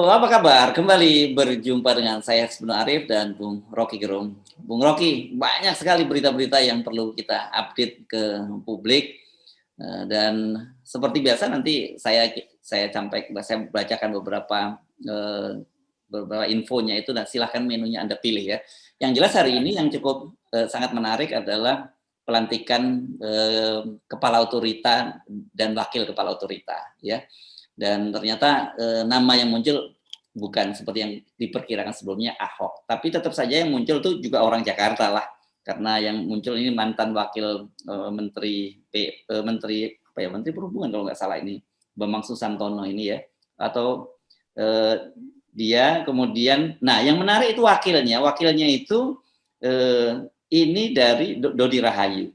Halo, apa kabar? Kembali berjumpa dengan saya Hasbun Arif dan Bung Rocky Gerung. Bung Rocky, banyak sekali berita-berita yang perlu kita update ke publik. Dan seperti biasa nanti saya bacakan beberapa infonya itu, dan silahkan menunya Anda pilih ya. Yang jelas hari ini yang cukup sangat menarik adalah pelantikan kepala otorita dan wakil kepala otorita ya. Dan ternyata nama yang muncul bukan seperti yang diperkirakan sebelumnya Ahok, tapi tetap saja yang muncul tuh juga orang Jakarta lah, karena yang muncul ini mantan wakil menteri perhubungan kalau nggak salah, ini Bambang Susantono ini ya, atau dia kemudian, nah yang menarik itu wakilnya itu ini dari Dodi Rahayu.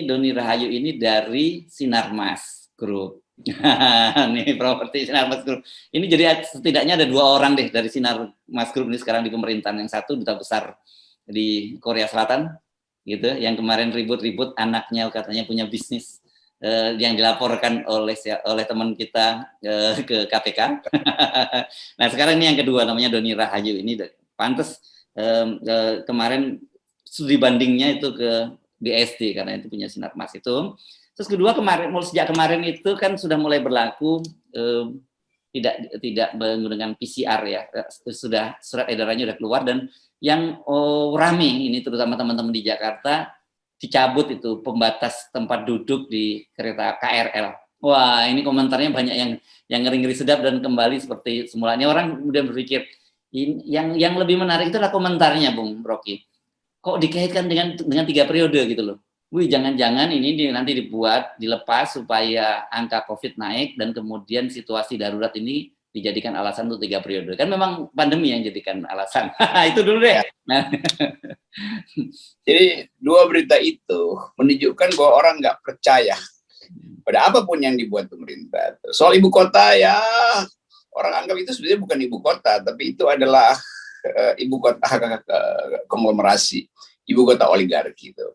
Doni Rahayu ini dari Sinarmas Group. Nih properti Sinarmas Group. Ini jadi setidaknya ada 2 orang deh dari Sinarmas Group ini sekarang di pemerintahan. Yang satu duta besar di Korea Selatan, gitu. Yang kemarin ribut-ribut anaknya katanya punya bisnis yang dilaporkan oleh teman kita ke KPK. Nah sekarang ini yang kedua namanya Doni Rahayu. Ini pantas kemarin studi bandingnya itu ke BSD karena itu punya Sinarmas itu. Terus kedua sejak kemarin itu kan sudah mulai berlaku tidak menggunakan PCR ya, sudah surat edarannya sudah keluar, dan yang rame ini terutama teman-teman di Jakarta dicabut itu pembatas tempat duduk di kereta KRL. Wah ini komentarnya banyak yang ngeri-ngeri sedap dan kembali seperti semulanya. Orang kemudian berpikir yang lebih menarik itu adalah komentarnya Bung Rocky. Kok dikaitkan dengan 3 periode gitu loh. Wih, jangan-jangan ini nanti dilepas supaya angka COVID naik dan kemudian situasi darurat ini dijadikan alasan untuk 3 periode. Kan memang pandemi yang jadikan alasan. Itu dulu deh. Nah. Jadi 2 berita itu menunjukkan bahwa orang nggak percaya pada apapun yang dibuat pemerintah. Soal ibu kota ya, orang anggap itu sebenarnya bukan ibu kota, tapi itu adalah ibu kota konglomerasi, ibu kota oligarki itu.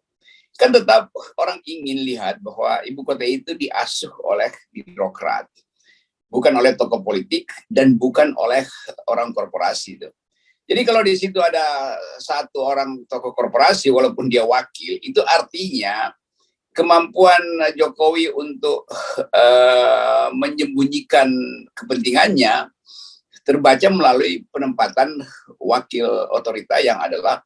Kan tetap orang ingin lihat bahwa ibu kota itu diasuh oleh birokrat, bukan oleh tokoh politik dan bukan oleh orang korporasi itu. Jadi kalau di situ ada satu orang tokoh korporasi walaupun dia wakil, itu artinya kemampuan Jokowi untuk menyembunyikan kepentingannya terbaca melalui penempatan wakil otorita yang adalah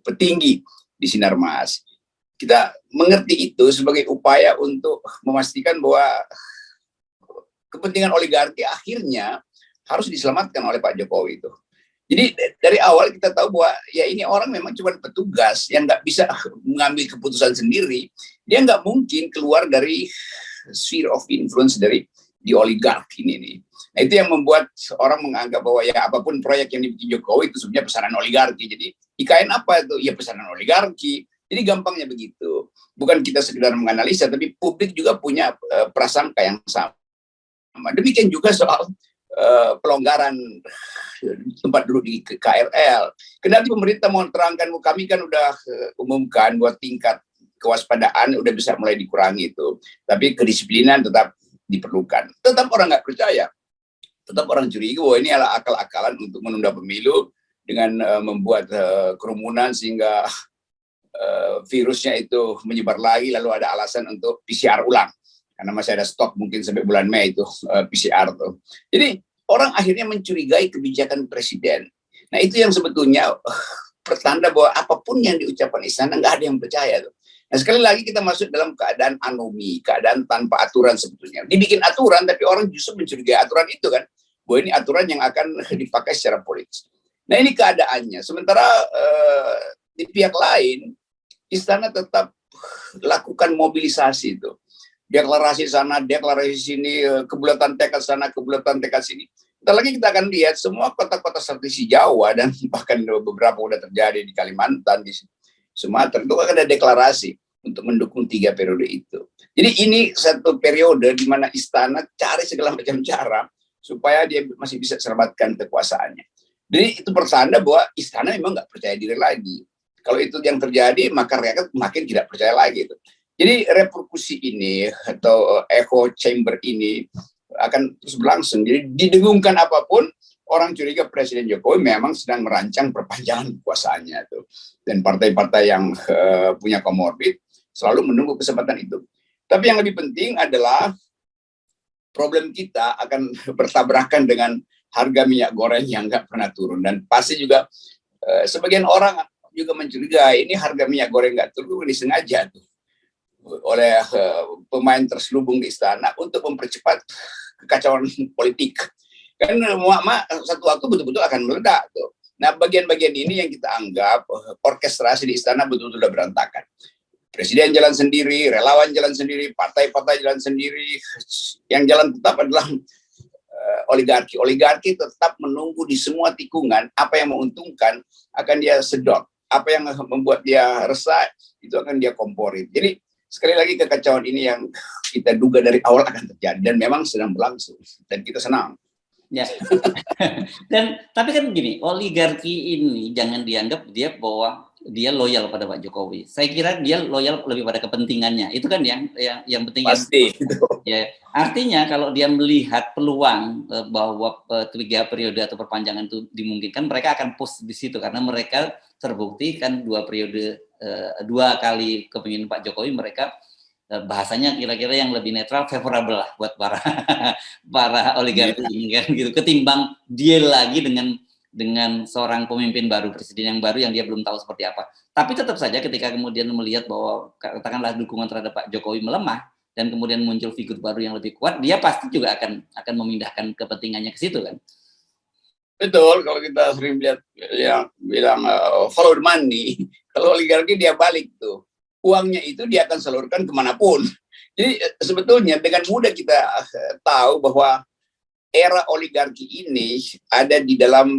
petinggi di Sinarmas. Kita mengerti itu sebagai upaya untuk memastikan bahwa kepentingan oligarki akhirnya harus diselamatkan oleh Pak Jokowi itu. Jadi dari awal kita tahu bahwa ya ini orang memang cuma petugas yang nggak bisa mengambil keputusan sendiri. Dia nggak mungkin keluar dari sphere of influence di oligarki ini nih. Nah itu yang membuat orang menganggap bahwa ya apapun proyek yang dibikin Jokowi itu sebenarnya pesanan oligarki. Jadi IKN apa itu? Ya pesanan oligarki. Jadi gampangnya begitu. Bukan kita sekedar menganalisa, tapi publik juga punya prasangka yang sama. Demikian juga soal pelonggaran tempat duduk di KRL. Kendati pemerintah mau terangkan, kami kan udah umumkan bahwa tingkat kewaspadaan udah bisa mulai dikurangi itu. Tapi kedisiplinan tetap diperlukan. Tetap orang nggak percaya. Tetap orang curiga bahwa ini adalah akal-akalan untuk menunda pemilu dengan membuat kerumunan sehingga virusnya itu menyebar lagi, lalu ada alasan untuk PCR ulang karena masih ada stok mungkin sampai bulan Mei itu PCR tuh. Jadi orang akhirnya mencurigai kebijakan presiden. Nah itu yang sebetulnya pertanda bahwa apapun yang diucapkan istana nggak ada yang percaya tuh. Nah sekali lagi kita masuk dalam keadaan anomi, keadaan tanpa aturan sebetulnya. Dibikin aturan tapi orang justru mencurigai aturan itu kan, bahwa ini aturan yang akan dipakai secara politis. Nah ini keadaannya. Sementara di pihak lain, istana tetap lakukan mobilisasi itu. Deklarasi sana, deklarasi sini, kebulatan tekad sana, kebulatan tekad sini. Ntar lagi kita akan lihat semua kota-kota strategis Jawa dan bahkan beberapa udah terjadi di Kalimantan, di Sumatera, itu akan ada deklarasi untuk mendukung 3 periode itu. Jadi ini satu periode di mana istana cari segala macam cara supaya dia masih bisa selamatkan kekuasaannya. Jadi itu pertanda bahwa istana memang nggak percaya diri lagi. Kalau itu yang terjadi, maka rakyat makin tidak percaya lagi. Jadi reperkusi ini atau echo chamber ini akan terus berlangsung. Jadi didengungkan apapun, orang curiga Presiden Jokowi memang sedang merancang perpanjangan kekuasaannya tuh. Dan partai-partai yang punya komorbid selalu menunggu kesempatan itu. Tapi yang lebih penting adalah problem kita akan bertabrakan dengan harga minyak goreng yang nggak pernah turun. Dan pasti juga sebagian orang juga mencurigai ini harga minyak goreng nggak turun disengaja tuh oleh pemain terselubung di istana untuk mempercepat kekacauan politik. Kan satu waktu betul-betul akan meledak tuh. Nah, bagian-bagian ini yang kita anggap orkestrasi di istana betul-betul sudah berantakan. Presiden jalan sendiri, relawan jalan sendiri, partai-partai jalan sendiri. Yang jalan tetap adalah oligarki. Oligarki tetap menunggu di semua tikungan, apa yang menguntungkan akan dia sedot. Apa yang membuat dia resah, itu akan dia komporin. Jadi, sekali lagi kekacauan ini yang kita duga dari awal akan terjadi. Dan memang sedang berlangsung. Dan kita senang. Ya. Dan tapi kan gini, oligarki ini jangan dianggap dia bahwa dia loyal pada Pak Jokowi. Saya kira dia loyal lebih pada kepentingannya. Itu kan yang penting. Pasti. Ya, artinya kalau dia melihat peluang bahwa 3 periode atau perpanjangan itu dimungkinkan, mereka akan push di situ karena mereka terbukti kan 2 periode 2 kali kepemimpinan Pak Jokowi mereka bahasanya kira-kira yang lebih netral, favorable lah buat para oligarki ini kan gitu, ketimbang deal lagi dengan seorang pemimpin baru, presiden yang baru yang dia belum tahu seperti apa. Tapi tetap saja ketika kemudian melihat bahwa katakanlah dukungan terhadap Pak Jokowi melemah dan kemudian muncul figur baru yang lebih kuat, dia pasti juga akan memindahkan kepentingannya ke situ kan. Betul, kalau kita sering lihat yang bilang follow the money, kalau oligarki dia balik tuh. Uangnya itu dia akan salurkan kemanapun. Jadi sebetulnya dengan mudah kita tahu bahwa era oligarki ini ada di dalam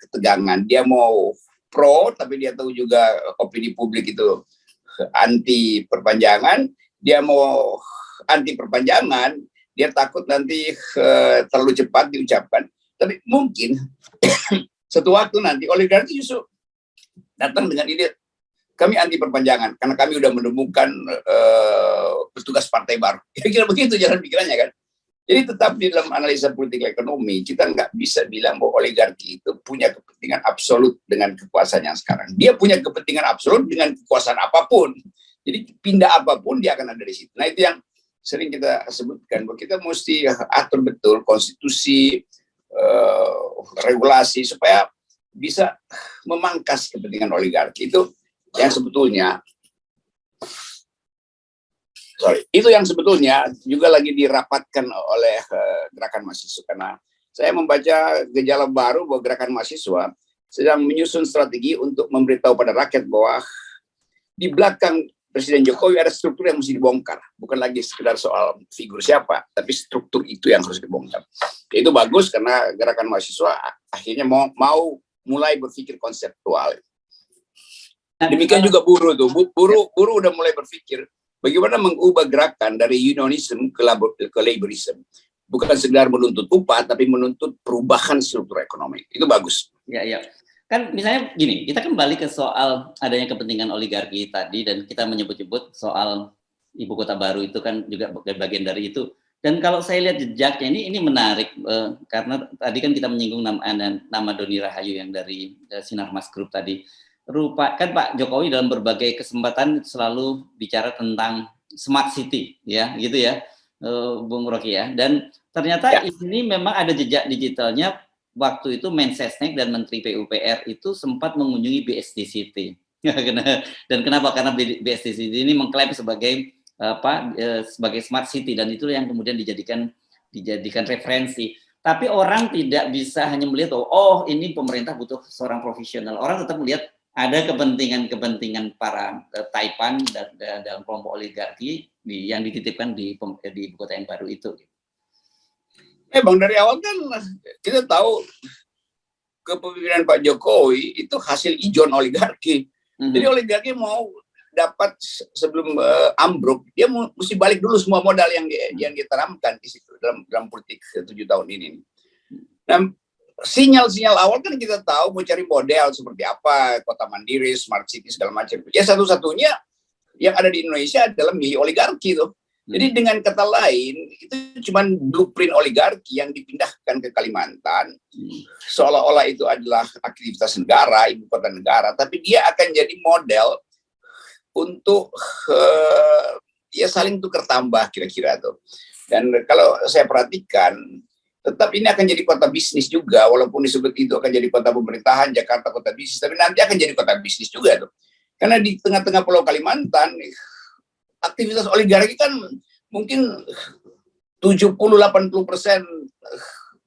ketegangan. Dia mau pro, tapi dia tahu juga opini publik itu anti perpanjangan. Dia mau anti perpanjangan, dia takut nanti terlalu cepat diucapkan. Tapi mungkin suatu waktu nanti oligarki justru datang dengan ide, kami anti perpanjangan karena kami udah menemukan petugas partai baru. Kira-kira begitu jalan pikirannya kan. Jadi tetap di dalam analisa politik ekonomi kita nggak bisa bilang bahwa oligarki itu punya kepentingan absolut dengan kekuasaan yang sekarang. Dia punya kepentingan absolut dengan kekuasaan apapun. Jadi pindah apapun dia akan ada di situ. Nah itu yang sering kita sebutkan bahwa kita mesti atur betul konstitusi, regulasi supaya bisa memangkas kepentingan oligarki itu. Yang sebetulnya itu yang sebetulnya juga lagi dirapatkan oleh gerakan mahasiswa, karena saya membaca gejala baru bahwa gerakan mahasiswa sedang menyusun strategi untuk memberitahu pada rakyat bahwa di belakang Presiden Jokowi ada struktur yang mesti dibongkar, bukan lagi sekedar soal figur siapa, tapi struktur itu yang harus dibongkar. Itu bagus karena gerakan mahasiswa akhirnya mau mulai berpikir konseptual. Demikian juga buruh tuh, buruh udah mulai berpikir bagaimana mengubah gerakan dari unionism ke laborism, bukan sekedar menuntut upah, tapi menuntut perubahan struktur ekonomi. Itu bagus. Ya, ya. Kan misalnya gini, kita kembali ke soal adanya kepentingan oligarki tadi dan kita menyebut-nyebut soal ibu kota baru itu kan juga bagian dari itu. Dan kalau saya lihat jejaknya ini menarik karena tadi kan kita menyinggung nama Doni Rahayu yang dari Sinarmas Group tadi. Kan Pak Jokowi dalam berbagai kesempatan selalu bicara tentang smart city ya gitu ya Bung Rocky ya, dan ternyata ini memang ada jejak digitalnya. Waktu itu Mensesnek dan Menteri PUPR itu sempat mengunjungi BSD City. Dan kenapa? Karena BSD City ini mengklaim sebagai sebagai smart city dan itu yang kemudian dijadikan referensi. Tapi orang tidak bisa hanya melihat oh ini pemerintah butuh seorang profesional. Orang tetap melihat ada kepentingan para taipan dalam kelompok oligarki yang dititipkan di ibu kota yang baru itu. Bang, dari awal kan kita tahu kepemimpinan Pak Jokowi itu hasil ijon oligarki. Jadi oligarki mau dapat sebelum ambruk, dia mesti balik dulu semua modal yang ditanamkan di situ dalam politik 7 tahun ini. Nah, sinyal-sinyal awal kan kita tahu mau cari model seperti apa, kota mandiri, smart city segala macam. Ya satu-satunya yang ada di Indonesia adalah milih oligarki tuh. Jadi dengan kata lain, itu cuma blueprint oligarki yang dipindahkan ke Kalimantan. Seolah-olah itu adalah aktivitas negara, ibu kota negara, tapi dia akan jadi model untuk ya saling tukar tambah kira-kira tuh. Dan kalau saya perhatikan, tetap ini akan jadi kota bisnis juga, walaupun disebut itu akan jadi kota pemerintahan, Jakarta kota bisnis, tapi nanti akan jadi kota bisnis juga tuh. Karena di tengah-tengah Pulau Kalimantan, aktivitas oligarki kan mungkin 70-80%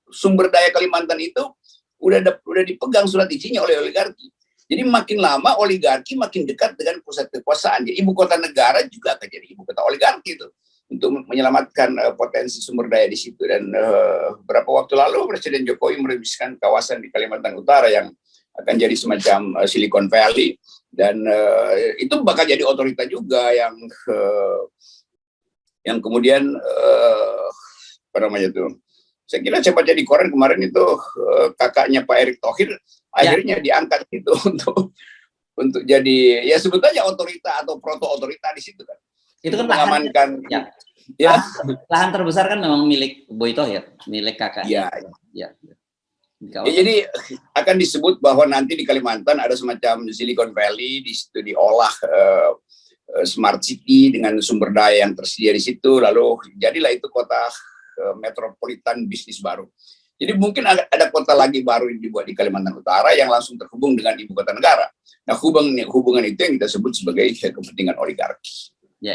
sumber daya Kalimantan itu udah dipegang surat izinnya oleh oligarki. Jadi makin lama oligarki makin dekat dengan pusat kekuasaan. Jadi ibu kota negara juga akan jadi ibu kota oligarki itu untuk menyelamatkan potensi sumber daya di situ. Dan beberapa waktu lalu Presiden Jokowi merebiskan kawasan di Kalimantan Utara yang akan jadi semacam Silicon Valley. Dan itu bakal jadi otorita juga yang kemudian apa namanya tuh, saya kira saya baca di koran kemarin itu kakaknya Pak Erick Thohir akhirnya diangkat itu untuk jadi ya sebetulnya otorita atau proto otorita di situ kan. Itu kan mengamankan lahan terbesar kan memang milik Boy Thohir, milik kakaknya. Ya. Jadi akan disebut bahwa nanti di Kalimantan ada semacam Silicon Valley, di situ diolah smart city dengan sumber daya yang tersedia di situ, lalu jadilah itu kota metropolitan bisnis baru. Jadi mungkin ada kota lagi baru yang dibuat di Kalimantan Utara yang langsung terhubung dengan ibu kota negara. Nah hubungan itu yang kita sebut sebagai kepentingan oligarki. Ya.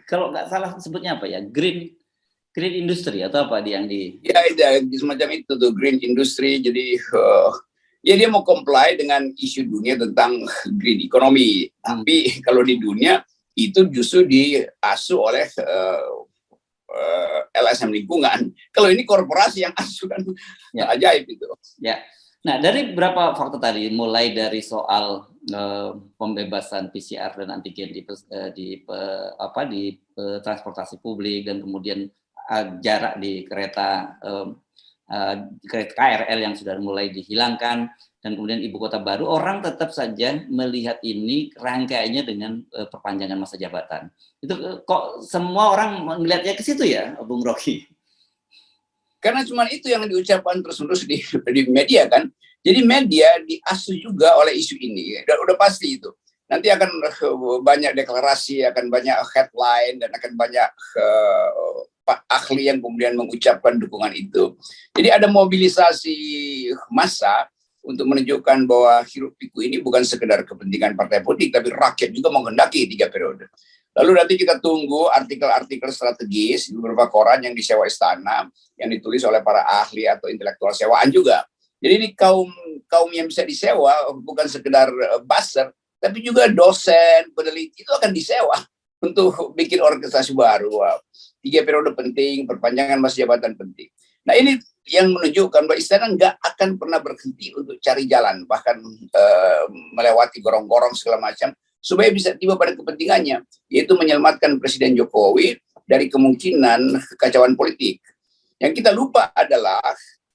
Kalau nggak salah sebutnya apa ya? Green industry atau apa yang di? Ya, semacam itu tuh green industry. Jadi ya dia mau comply dengan isu dunia tentang green economy. Tapi kalau di dunia itu justru diasuh oleh LSM lingkungan. Kalau ini korporasi yang asuh kan ajaib itu. Ya. Nah dari berapa faktor tadi, mulai dari soal pembebasan PCR dan antigen di transportasi publik dan kemudian jarak di kereta KRL yang sudah mulai dihilangkan dan kemudian ibu kota baru, orang tetap saja melihat ini rangkaiannya dengan perpanjangan masa jabatan. Itu kok semua orang melihatnya ke situ ya, Bung Rocky? Karena cuma itu yang diucapkan terus-menerus di media kan. Jadi media diasuh juga oleh isu ini. Udah pasti itu. Nanti akan banyak deklarasi, akan banyak headline, dan akan banyak ahli yang kemudian mengucapkan dukungan itu. Jadi ada mobilisasi massa untuk menunjukkan bahwa hiruk pikuk ini bukan sekedar kepentingan partai politik, tapi rakyat juga menghendaki 3 periode. Lalu nanti kita tunggu artikel-artikel strategis di beberapa koran yang disewa istana, yang ditulis oleh para ahli atau intelektual sewaan juga. Jadi ini kaum yang bisa disewa bukan sekedar buzzer, tapi juga dosen, peneliti itu akan disewa untuk bikin organisasi baru. 3 periode penting, perpanjangan masa jabatan penting. Nah ini yang menunjukkan bahwa istana nggak akan pernah berhenti untuk cari jalan, bahkan melewati gorong-gorong segala macam, supaya bisa tiba pada kepentingannya, yaitu menyelamatkan Presiden Jokowi dari kemungkinan kekacauan politik. Yang kita lupa adalah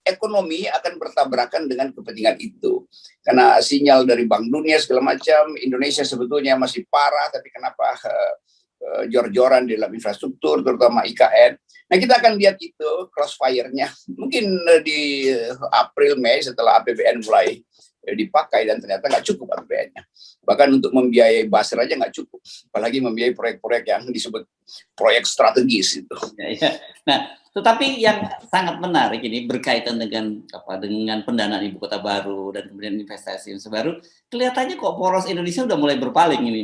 ekonomi akan bertabrakan dengan kepentingan itu. Karena sinyal dari Bank Dunia segala macam, Indonesia sebetulnya masih parah, tapi kenapa jor-joran di dalam infrastruktur, terutama IKN. Nah kita akan lihat itu crossfire-nya. Mungkin di April, Mei setelah APBN mulai dipakai dan ternyata nggak cukup APBN-nya. Bahkan untuk membiayai buzzer aja nggak cukup. Apalagi membiayai proyek-proyek yang disebut proyek strategis itu. Nah, tetapi yang sangat menarik ini berkaitan dengan pendanaan ibu kota baru dan kemudian investasi baru, kelihatannya kok poros Indonesia udah mulai berpaling ini,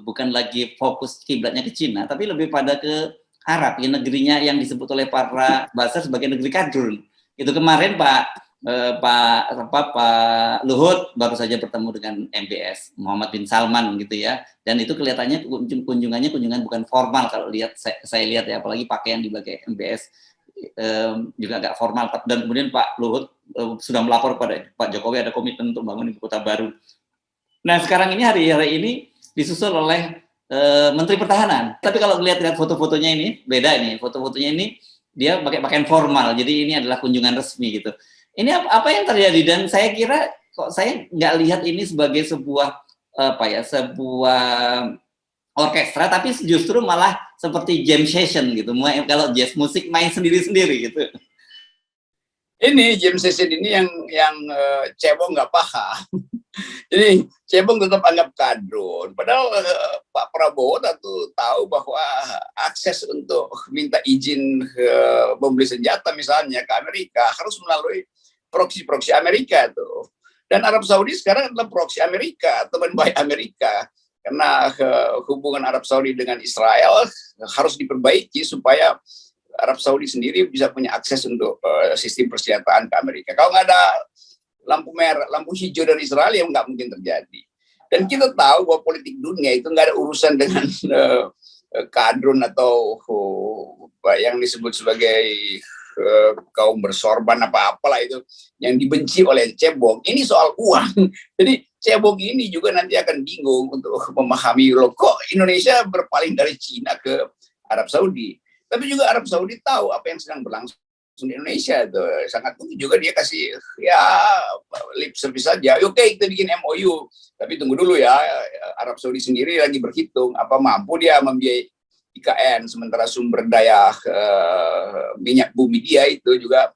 bukan lagi fokus kiblatnya ke Cina, tapi lebih pada ke Arab, ya, negerinya yang disebut oleh para buzzer sebagai negeri kadrun. Itu kemarin Pak Luhut baru saja bertemu dengan MBS Muhammad bin Salman gitu ya, dan itu kelihatannya kunjungan bukan formal kalau saya lihat ya, apalagi pakaian di bagai MBS juga agak formal, dan kemudian Pak Luhut sudah melapor kepada Pak Jokowi ada komitmen untuk membangun ibu kota baru. Nah sekarang ini hari ini disusul oleh Menteri Pertahanan, tapi kalau lihat foto-fotonya ini beda, ini foto-fotonya ini dia pakai pakaian formal, jadi ini adalah kunjungan resmi gitu. Ini apa yang terjadi, dan saya kira kok saya nggak lihat ini sebagai sebuah orkestra, tapi justru malah seperti jam session gitu. Kalau jazz musik main sendiri-sendiri gitu. Ini jam session ini yang cebong nggak paham. Jadi cebong tetap anggap kadrun. Padahal Pak Prabowo tahu bahwa akses untuk minta izin membeli senjata misalnya ke Amerika harus melalui proksi-proksi Amerika tuh. Dan Arab Saudi sekarang adalah proksi Amerika, teman baik Amerika. Karena hubungan Arab Saudi dengan Israel harus diperbaiki supaya Arab Saudi sendiri bisa punya akses untuk sistem persenjataan ke Amerika. Kalau nggak ada lampu merah, lampu hijau dari Israel, yang nggak mungkin terjadi. Dan kita tahu bahwa politik dunia itu nggak ada urusan dengan kadrun atau yang disebut sebagai kaum bersorban apa-apalah itu yang dibenci oleh cebong. Ini soal uang. Jadi cebong ini juga nanti akan bingung untuk memahami loh kok Indonesia berpaling dari Cina ke Arab Saudi. Tapi juga Arab Saudi tahu apa yang sedang berlangsung di Indonesia itu. Sangat mungkin juga dia kasih ya lip service saja. Oke, kita bikin MOU. Tapi tunggu dulu ya, Arab Saudi sendiri lagi berhitung apa mampu dia membiayai IKN, sementara sumber daya minyak bumi dia itu juga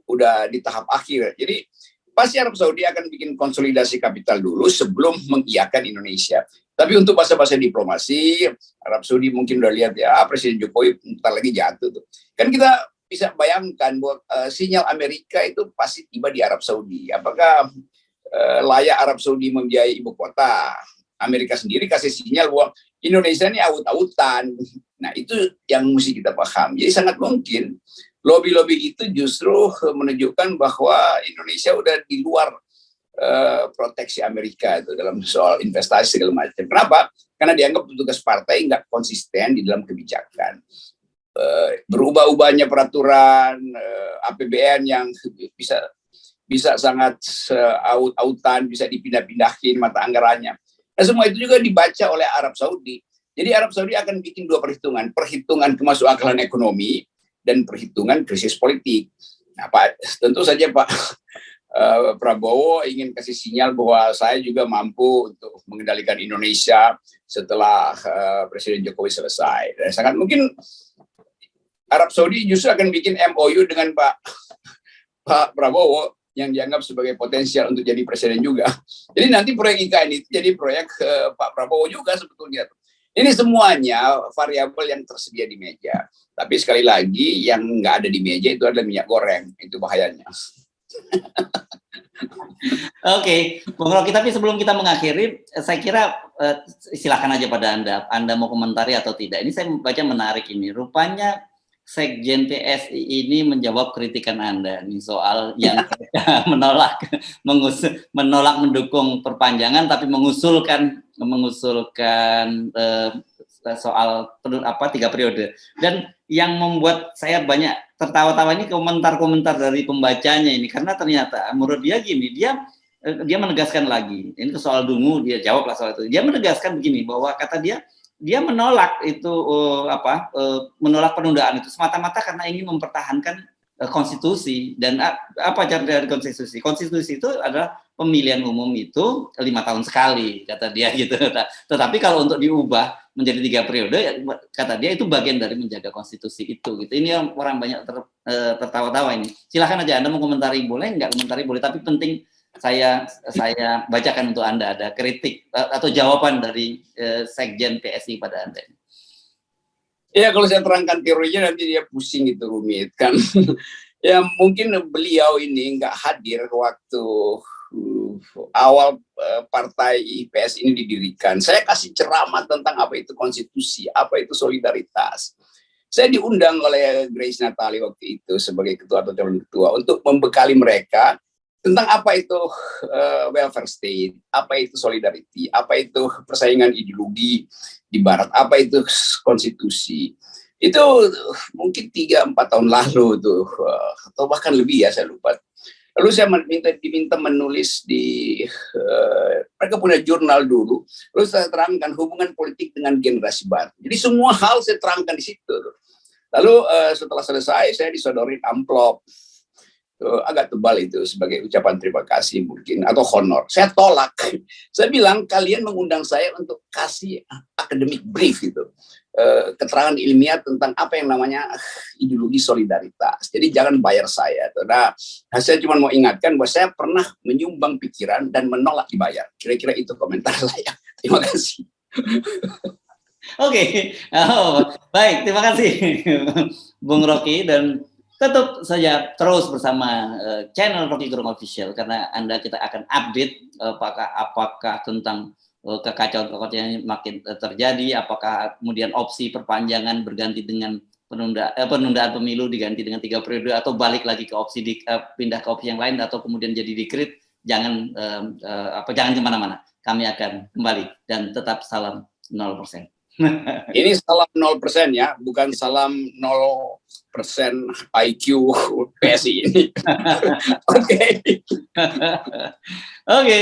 udah di tahap akhir. Jadi pasti Arab Saudi akan bikin konsolidasi kapital dulu sebelum mengiyakan Indonesia. Tapi untuk bahasa-bahasa diplomasi, Arab Saudi mungkin udah lihat ya Presiden Jokowi bentar lagi jatuh tuh. Kan kita bisa bayangkan bahwa sinyal Amerika itu pasti tiba di Arab Saudi. Apakah layak Arab Saudi membiayai ibu kota? Amerika sendiri kasih sinyal bahwa Indonesia ini aut-autan. Nah itu yang mesti kita paham. Jadi sangat mungkin lobby-lobby itu justru menunjukkan bahwa Indonesia udah di luar proteksi Amerika itu dalam soal investasi segala macam. Kenapa? Karena dianggap petugas partai nggak konsisten di dalam kebijakan. Berubah-ubahnya peraturan APBN yang bisa sangat aut-autan, bisa dipindah-pindahin mata anggarannya. Nah, semua itu juga dibaca oleh Arab Saudi. Jadi Arab Saudi akan bikin dua perhitungan kemasukakalan ekonomi dan perhitungan krisis politik. Nah, Pak, tentu saja Pak Prabowo ingin kasih sinyal bahwa saya juga mampu untuk mengendalikan Indonesia setelah Presiden Jokowi selesai. Dan sangat mungkin Arab Saudi justru akan bikin MOU dengan Pak Prabowo yang dianggap sebagai potensial untuk jadi presiden juga. Jadi nanti proyek IKN itu jadi proyek Pak Prabowo juga sebetulnya. Ini semuanya variabel yang tersedia di meja. Tapi sekali lagi yang nggak ada di meja itu adalah minyak goreng. Itu bahayanya. Oke, Bung Rocky, tapi sebelum kita mengakhiri, saya kira silakan aja pada Anda mau komentari atau tidak. Ini saya baca menarik ini. Rupanya Sekjen PSI ini menjawab kritikan Anda nih soal yang menolak mendukung perpanjangan, tapi mengusulkan soal 3 periode. Dan yang membuat saya banyak tertawa-tawa ini komentar-komentar dari pembacanya ini, karena ternyata menurut dia gini, dia menegaskan lagi, ini soal dungu dia jawablah soal itu. Dia menegaskan begini, bahwa kata dia menolak itu menolak penundaan itu semata-mata karena ingin mempertahankan konstitusi. Dan apa cara dari konstitusi? Konstitusi itu adalah pemilihan umum itu 5 tahun sekali, kata dia gitu. Tetapi kalau untuk diubah menjadi 3 periode, kata dia itu bagian dari menjaga konstitusi itu. Gitu. Ini yang orang banyak tertawa-tawa ini. Silakan aja Anda mau komentari, boleh nggak komentari boleh, tapi penting saya bacakan untuk Anda, ada kritik atau jawaban dari Sekjen PSI pada Anda. Ya kalau saya terangkan teorinya nanti dia pusing, itu rumit kan. Ya mungkin beliau ini nggak hadir waktu awal partai IPS ini didirikan. Saya kasih ceramah tentang apa itu konstitusi, apa itu solidaritas. Saya diundang oleh Grace Natali waktu itu sebagai ketua atau calon ketua untuk membekali mereka tentang apa itu welfare state, apa itu solidarity, apa itu persaingan ideologi di Barat, apa itu konstitusi. Itu mungkin 3-4 tahun lalu tuh, atau bahkan lebih ya, saya lupa. Lalu saya diminta menulis di, mereka punya jurnal dulu, lalu saya terangkan hubungan politik dengan generasi baru. Jadi semua hal saya terangkan di situ. Lalu setelah selesai, saya disodorin amplop. Agak tebal itu sebagai ucapan terima kasih mungkin atau honor. Saya tolak. Saya bilang kalian mengundang saya untuk kasih academic brief gitu, keterangan ilmiah tentang apa yang namanya ideologi solidaritas. Jadi jangan bayar saya. Nah, saya cuma mau ingatkan bahwa saya pernah menyumbang pikiran dan menolak dibayar. Kira-kira itu komentar saya. Terima kasih. Oke, baik, terima kasih Bung Rocky, dan tetap saja terus bersama channel Rocky Gerung Official, karena kita akan update apakah tentang kekacauan-kekacauan yang makin terjadi, apakah kemudian opsi perpanjangan berganti dengan penundaan pemilu diganti dengan 3 periode, atau balik lagi ke opsi pindah ke opsi yang lain, atau kemudian jadi decree. Jangan kemana-mana, kami akan kembali, dan tetap salam 0%. Ini salam 0% ya, bukan salam 0% IQ PSI ini. Oke. Oke.